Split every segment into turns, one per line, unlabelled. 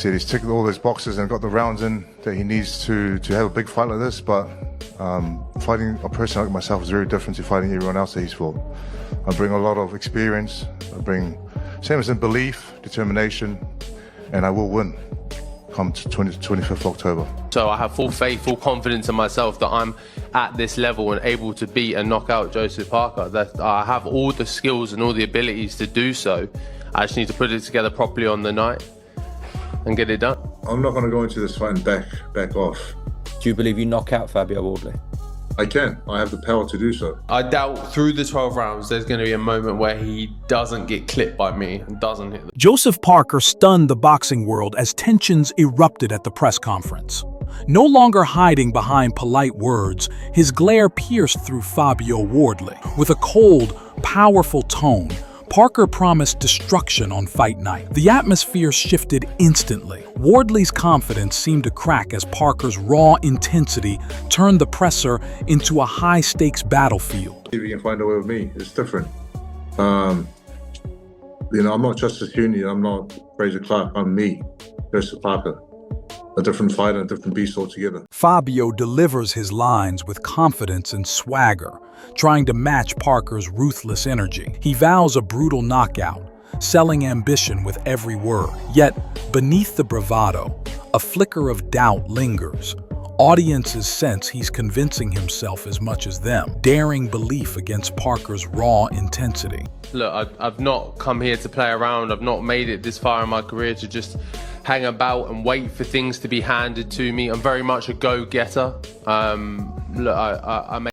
said, he's ticked all those boxes and got the rounds in that he needs to have a big fight like this. But fighting a person like myself is very different to fighting everyone else that he's fought. I bring a lot of experience. I bring, same as in belief, determination, and I will win come 25th October.
So I have full faith, full confidence in myself that I'm at this level and able to beat and knock out Joseph Parker. That I have all the skills and all the abilities to do so. I just need to put it together properly on the night and get it done.
I'm not going to go into this fight and back off.
Do you believe you knock out Fabio Wardley?
I can. I have the power to do so.
I doubt through the 12 rounds there's going to be a moment where he doesn't get clipped by me and doesn't hit.
Joseph Parker stunned the boxing world as tensions erupted at the press conference. No longer hiding behind polite words, his glare pierced through Fabio Wardley. With a cold, powerful tone, Parker promised destruction on fight night. The atmosphere shifted instantly. Wardley's confidence seemed to crack as Parker's raw intensity turned the presser into a high-stakes battlefield.
If you can find a way with me, it's different. I'm not Justice Junior, I'm not Fraser Clark, I'm me, Joseph Parker. A different fighter, a different beast altogether.
Fabio delivers his lines with confidence and swagger, trying to match Parker's ruthless energy. He vows a brutal knockout, selling ambition with every word. Yet, beneath the bravado, a flicker of doubt lingers. Audiences sense he's convincing himself as much as them, daring belief against Parker's raw intensity.
Look, I've not come here to play around. I've not made it this far in my career to just hang about and wait for things to be handed to me. I'm very much a go-getter.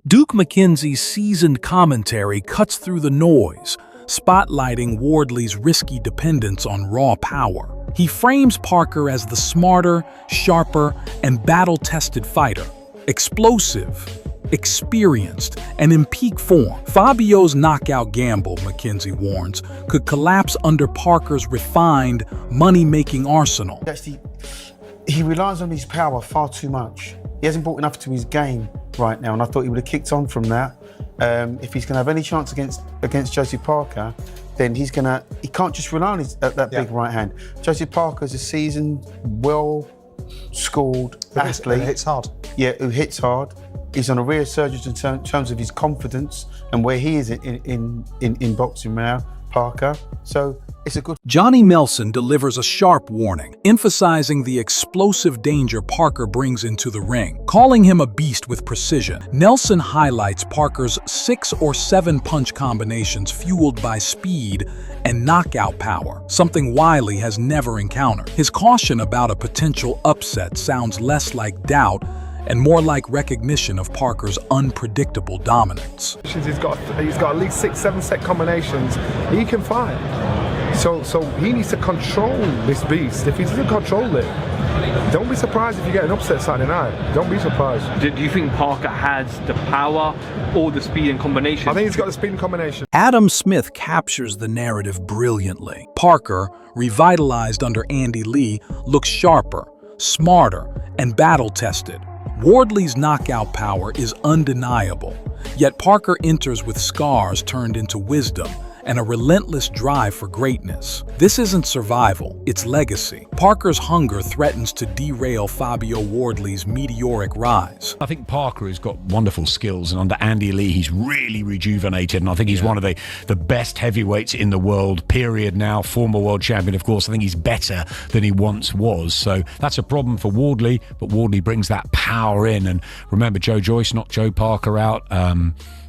Duke McKenzie's seasoned commentary cuts through the noise, spotlighting Wardley's risky dependence on raw power. He frames Parker as the smarter, sharper, and battle-tested fighter, explosive, experienced, and in peak form. Fabio's knockout gamble, McKenzie warns, could collapse under Parker's refined, money-making arsenal.
Actually, he relies on his power far too much. He hasn't brought enough to his game right now, and I thought he would have kicked on from that. If he's going to have any chance against Joseph Parker, then he can't just rely on that big right hand. Joseph Parker's a seasoned, well-schooled athlete.
Who hits hard.
Yeah, who hits hard. He's on a resurgence in terms of his confidence and where he is in boxing now, Parker. So it's a good...
Johnny Melson delivers a sharp warning, emphasizing the explosive danger Parker brings into the ring. Calling him a beast with precision, Nelson highlights Parker's 6 or 7 punch combinations fueled by speed and knockout power, something Wiley has never encountered. His caution about a potential upset sounds less like doubt and more like recognition of Parker's unpredictable dominance.
He's got at least 6-7 set combinations. He can fight. So he needs to control this beast. If he doesn't control it, don't be surprised if you get an upset Saturday night. Don't be surprised.
Do you think Parker has the power or the speed and combination?
I think he's got the speed and combination.
Adam Smith captures the narrative brilliantly. Parker, revitalized under Andy Lee, looks sharper, smarter, and battle-tested. Wardley's knockout power is undeniable, yet Parker enters with scars turned into wisdom and a relentless drive for greatness. This isn't survival, it's legacy. Parker's hunger threatens to derail Fabio Wardley's meteoric rise.
I think Parker has got wonderful skills, and under Andy Lee, he's really rejuvenated, and I think he's one of the best heavyweights in the world, period now, former world champion, of course. I think he's better than he once was, so that's a problem for Wardley, but Wardley brings that power in, and remember, Joe Joyce knocked Joe Parker out.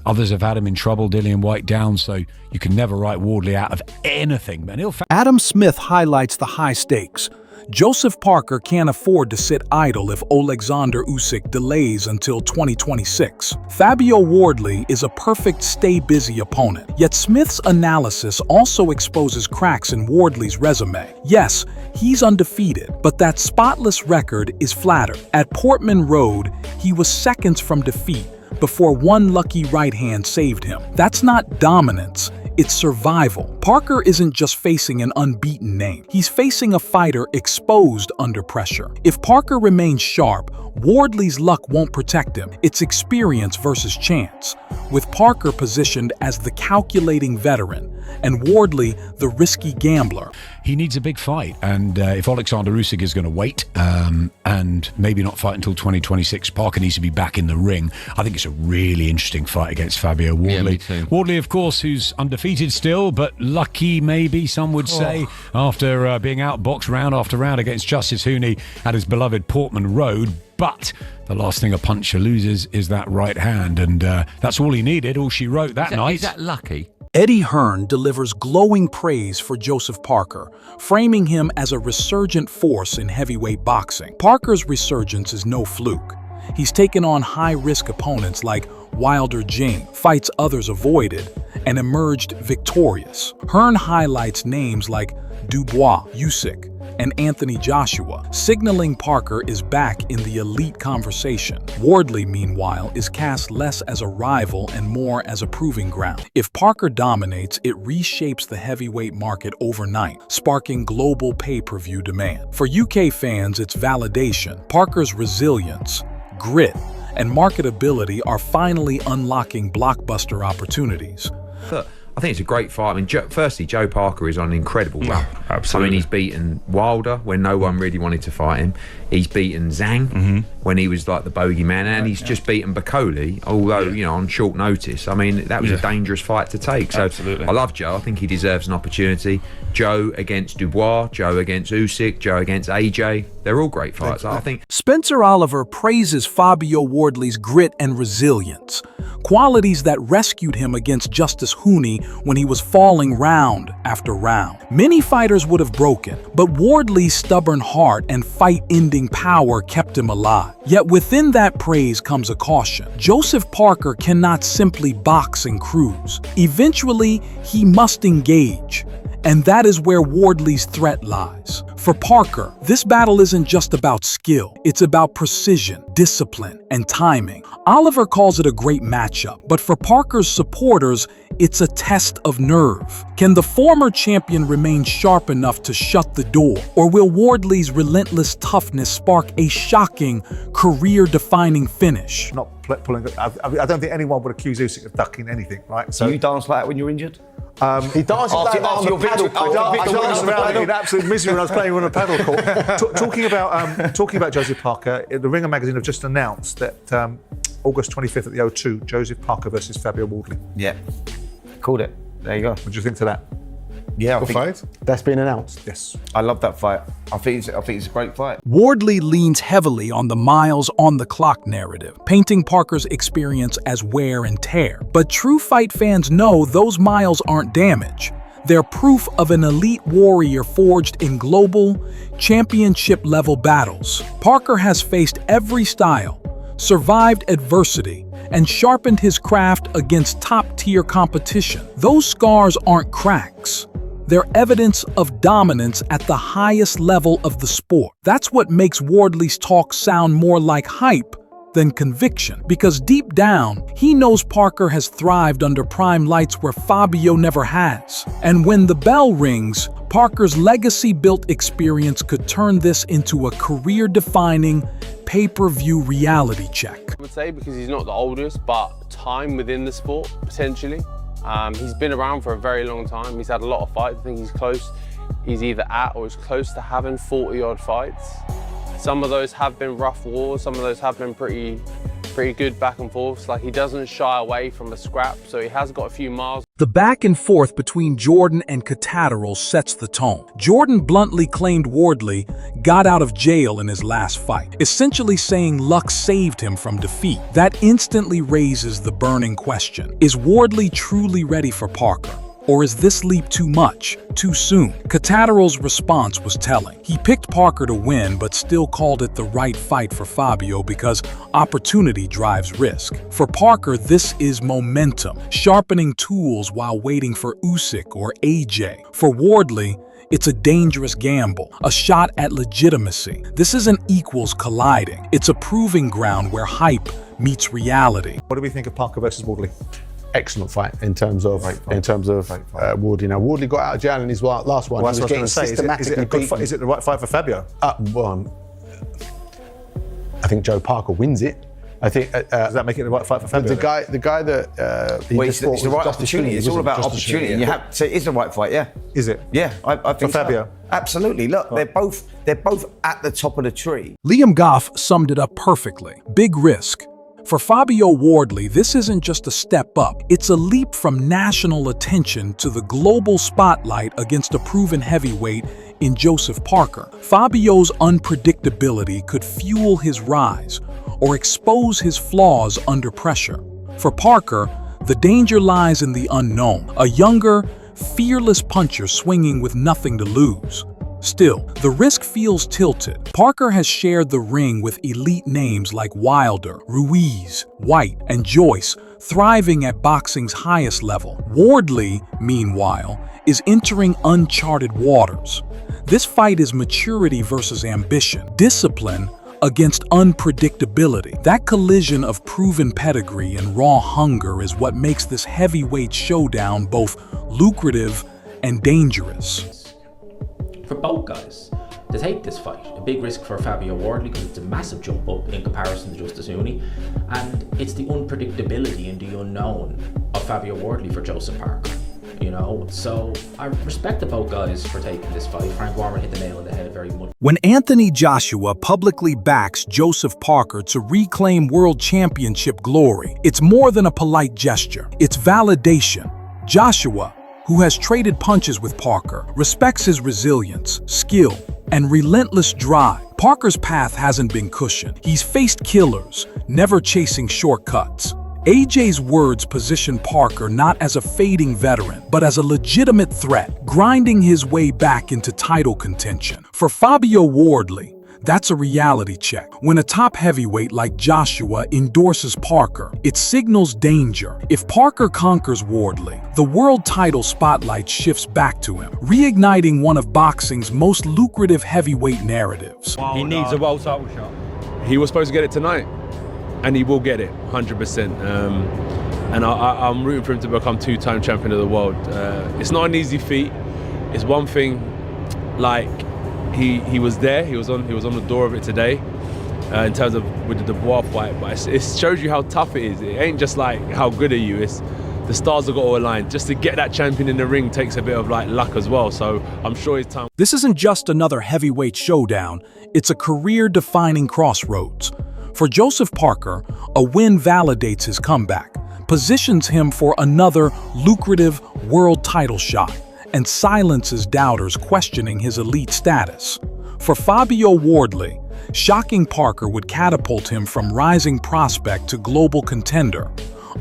Others have had him in trouble, Dillian White down, so you can never write Wardley out of anything. Man,
Adam Smith highlights the high stakes. Joseph Parker can't afford to sit idle if Alexander Usyk delays until 2026. Fabio Wardley is a perfect stay-busy opponent, yet Smith's analysis also exposes cracks in Wardley's resume. Yes, he's undefeated, but that spotless record is flattered. At Portman Road, he was seconds from defeat before one lucky right hand saved him. That's not dominance, it's survival. Parker isn't just facing an unbeaten name. He's facing a fighter exposed under pressure. If Parker remains sharp, Wardley's luck won't protect him. It's experience versus chance, with Parker positioned as the calculating veteran and Wardley the risky gambler.
He needs a big fight, and if Alexander Usyk is going to wait and maybe not fight until 2026, Parker needs to be back in the ring. I think it's a really interesting fight against Fabio Wardley.
Yeah, me too.
Wardley, of course, who's undefeated still, but lucky maybe, some would say, after being outboxed round after round against Justice Hooney at his beloved Portman Road. But the last thing a puncher loses is that right hand, and that's all he needed, all she wrote that night.
Is that lucky?
Eddie Hearn delivers glowing praise for Joseph Parker, framing him as a resurgent force in heavyweight boxing. Parker's resurgence is no fluke. He's taken on high-risk opponents like Wilder Jane, fights others avoided, and emerged victorious. Hearn highlights names like Dubois, Usyk, and Anthony Joshua, signaling Parker is back in the elite conversation. Wardley, meanwhile, is cast less as a rival and more as a proving ground. If Parker dominates, it reshapes the heavyweight market overnight, sparking global pay-per-view demand. For UK fans, it's validation. Parker's resilience, grit, and marketability are finally unlocking blockbuster opportunities.
Look, I think it's a great fight. I mean, firstly, Joe Parker is on an incredible run.
Absolutely.
I mean, he's beaten Wilder when no one really wanted to fight him. He's beaten Zhang when he was like the bogeyman, and he's just beaten Bakoli, although, you know, on short notice. I mean, that was a dangerous fight to take. So
Absolutely.
I love Joe. I think he deserves an opportunity. Joe against Dubois, Joe against Usyk, Joe against AJ. They're all great fights. I think
Spencer Oliver praises Fabio Wardley's grit and resilience, qualities that rescued him against Justice Hooney when he was falling round after round. Many fighters would have broken, but Wardley's stubborn heart and fight-ending power kept him alive. Yet within that praise comes a caution. Joseph Parker cannot simply box and cruise. Eventually, he must engage. And that is where Wardley's threat lies. For Parker, this battle isn't just about skill. It's about precision, discipline, and timing. Oliver calls it a great matchup, but for Parker's supporters, it's a test of nerve. Can the former champion remain sharp enough to shut the door? Or will Wardley's relentless toughness spark a shocking, career-defining finish?
Not pulling. I don't think anyone would accuse Usyk of ducking anything, right? So
you dance like that when you're injured?
He dances like that on the paddle court. I danced around in absolute misery when I was playing on a paddle court. Talking about Joseph Parker, the Ringer magazine have just announced that August 25th at the O2, Joseph Parker versus Fabio Wardley.
Yeah, called it. There you go.
What do you think to that?
Yeah,
Good fight?
That's been announced.
Yes.
I love that fight. I think it's a great fight.
Wardley leans heavily on the miles on the clock narrative, painting Parker's experience as wear and tear. But true fight fans know those miles aren't damage. They're proof of an elite warrior forged in global, championship-level battles. Parker has faced every style, survived adversity, and sharpened his craft against top-tier competition. Those scars aren't cracks. They're evidence of dominance at the highest level of the sport. That's what makes Wardley's talk sound more like hype than conviction, because deep down, he knows Parker has thrived under prime lights where Fabio never has. And when the bell rings, Parker's legacy-built experience could turn this into a career-defining, pay-per-view reality check.
I would say because he's not the oldest, but time within the sport, potentially. He's been around for a very long time. He's had a lot of fights. I think he's close. He's either at or is close to having 40-odd fights. Some of those have been rough wars. Some of those have been pretty good back and forths. Like, he doesn't shy away from a scrap, so he has got a few miles.
The back and forth between Jordan and Cataterol sets the tone. Jordan bluntly claimed Wardley got out of jail in his last fight, essentially saying luck saved him from defeat. That instantly raises the burning question. Is Wardley truly ready for Parker? Or is this leap too much, too soon? Cataterol's response was telling. He picked Parker to win, but still called it the right fight for Fabio because opportunity drives risk. For Parker, this is momentum, sharpening tools while waiting for Usyk or AJ. For Wardley, it's a dangerous gamble, a shot at legitimacy. This isn't equals colliding. It's a proving ground where hype meets reality.
What do we think of Parker versus Wardley?
Excellent fight in terms of Wardley. Now, Wardley got out of jail in his last one.
Well,
he was getting systematically beaten.
Is it the right fight for Fabio?
Well, I think Joe Parker wins it. I think
does that make it the right fight for Fabio?
The guy that he
Well,
just
it's
thought
the
was
right
just
opportunity. It's all about
just
opportunity, and
yeah.
you have. So it is the right fight, yeah.
Is it?
Yeah, I think
For Fabio?
so. Absolutely. Look, they're both at the top of the tree.
Liam Goff summed it up perfectly. Big risk. For Fabio Wardley, this isn't just a step up, it's a leap from national attention to the global spotlight against a proven heavyweight in Joseph Parker. Fabio's unpredictability could fuel his rise or expose his flaws under pressure. For Parker, the danger lies in the unknown, a younger, fearless puncher swinging with nothing to lose. Still, the risk feels tilted. Parker has shared the ring with elite names like Wilder, Ruiz, White, and Joyce, thriving at boxing's highest level. Wardley, meanwhile, is entering uncharted waters. This fight is maturity versus ambition, discipline against unpredictability. That collision of proven pedigree and raw hunger is what makes this heavyweight showdown both lucrative and dangerous.
For both guys to take this fight, a big risk for Fabio Wardley because it's a massive jump up in comparison to Justice Uni, and it's the unpredictability and the unknown of Fabio Wardley for Joseph Parker. You know, so I respect the both guys for taking this fight. Frank Warren hit the nail on the head very much.
When Anthony Joshua publicly backs Joseph Parker to reclaim world championship glory, it's more than a polite gesture. It's validation. Joshua, who has traded punches with Parker, respects his resilience, skill, and relentless drive. Parker's path hasn't been cushioned. He's faced killers, never chasing shortcuts. AJ's words position Parker not as a fading veteran, but as a legitimate threat, grinding his way back into title contention. For Fabio Wardley, that's a reality check. When a top heavyweight like Joshua endorses Parker, it signals danger. If Parker conquers Wardley, the world title spotlight shifts back to him, reigniting one of boxing's most lucrative heavyweight narratives.
He needs a world title shot. He was supposed to get it tonight, and he will get it, 100%. And I'm rooting for him to become two-time champion of the world. It's not an easy feat. It's one thing, like, he was there. He was on the door of it today, in terms of with the Dubois fight. But it shows you how tough it is. It ain't just like how good are you. It's the stars have got to align. Just to get that champion in the ring takes a bit of like luck as well. So I'm sure it's time.
This isn't just another heavyweight showdown. It's a career-defining crossroads. For Joseph Parker, a win validates his comeback, positions him for another lucrative world title shot, and silences doubters questioning his elite status. For Fabio Wardley, shocking Parker would catapult him from rising prospect to global contender,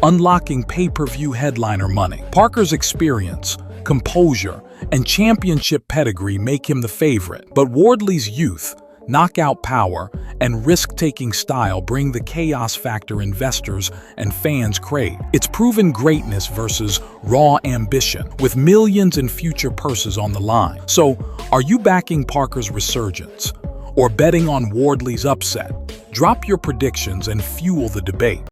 unlocking pay-per-view headliner money. Parker's experience, composure, and championship pedigree make him the favorite, but Wardley's youth, knockout power, and risk-taking style bring the chaos factor investors and fans crave. It's proven greatness versus raw ambition, with millions in future purses on the line. So, are you backing Parker's resurgence, or betting on Wardley's upset? Drop your predictions and fuel the debate.